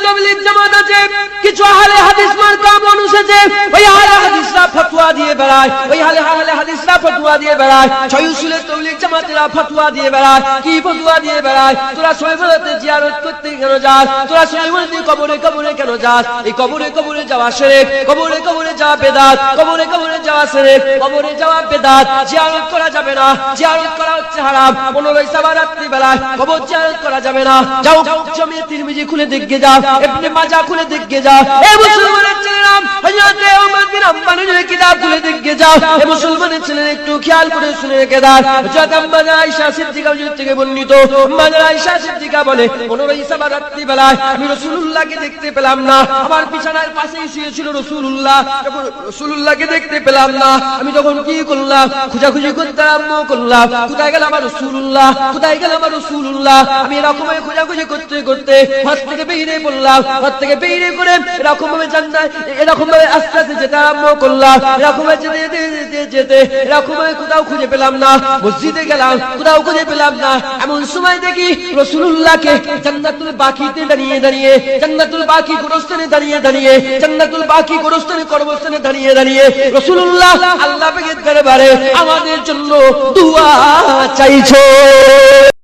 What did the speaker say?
তাবলীগ জামাত আছে, কিছু আহলে হাদিস মার্কা মানুষ আছে, ওই আহলে হাদিসরা ফতোয়া দিয়ে বেড়ায়, ওই আহলে হাদিসরা ফতোয়া দিয়ে বেড়ায়, ছয় উসুলের তাবলীগ জামাতেরা ফতোয়া দিয়ে বেড়ায়। কি ফতোয়া দিয়ে বেড়ায়? তোরা শোয়েবতে জিয়ারত করতে কেন যাস? তোরা শোয়েবতে কবরে কবরে কেন যাস? এই কবরে কবরে যাওয়া শিরক, কবরে কবরে যাওয়া বিদআত, কবরে কবরে যাওয়া শিরক, কবরে যাওয়া বিদআত। জিয়ারত করা যাবে না, জিয়ারত করা হচ্ছে হারাম। 15 সাবা রাত্রি বেলায় কবর জিয়ারত করা যাবে না। যাও জামে তিরমিজি খুলে দেখে যাও, ইবনে মাজাহ খুলে দেখে যাও। এই মুসলমানের ছেলেরা হযরত ওমর বিন আফফানের কিতাব খুলে দেখে যাও। এই মুসলমানের ছেলেরা একটু খেয়াল করে শুনে রেখে দাও। হযরত আম্মা আয়েশা সিদ্দিকা থেকে বর্ণিত, আম্মা আয়েশা সিদ্দিকা বলে 15 সাবা রাত্রি বেলায় আমি রাসূলুল্লাহকে দেখতে পেলাম না। আমার বিছানার পাশেই শুয়ে ছিল রাসূলুল্লাহ। যখন রাসূলুল্লাহকে দেখতে পেলাম না, আমি তখন কি করলাম? খোঁজাখুঁজি করতে আরম্ভ করলাম। কোথায় গেল আমার রাসূলুল্লাহ? কোথায় গেল আমার রাসূলুল্লাহ? আমি এরকম খোঁজাখুঁজি করতে করতে ঘর থেকে বেরিয়ে পড়লাম। ঘর থেকে বেরিয়ে করে এরকম ভাবে জান্নাত, এরকম ভাবে আস্তে আস্তে যেতে আরম্ভ করলাম। এরকম ভাবে যেতে যেতে যেতে এরকম ভাবে কোথাও খুঁজে পেলাম না। মসজিদে গেলাম, কোথাও খুঁজে পেলাম না। এমন সময় দেখি রাসূলুল্লাহকে জান্নাতুল বাকিতে দাঁড়িয়ে দাঁড়িয়ে, জান্নাতুল বাকি গোরস্থানে দাঁড়িয়ে দাঁড়িয়ে, জান্নাতুল বাকি গোরস্থানে কর্মস্থানে দাঁড়িয়ে দাঁড়িয়ে রাসূলুল্লাহ আল্লাহ পাকের দরবারে আমাদের জন্য দুআ চাইছো।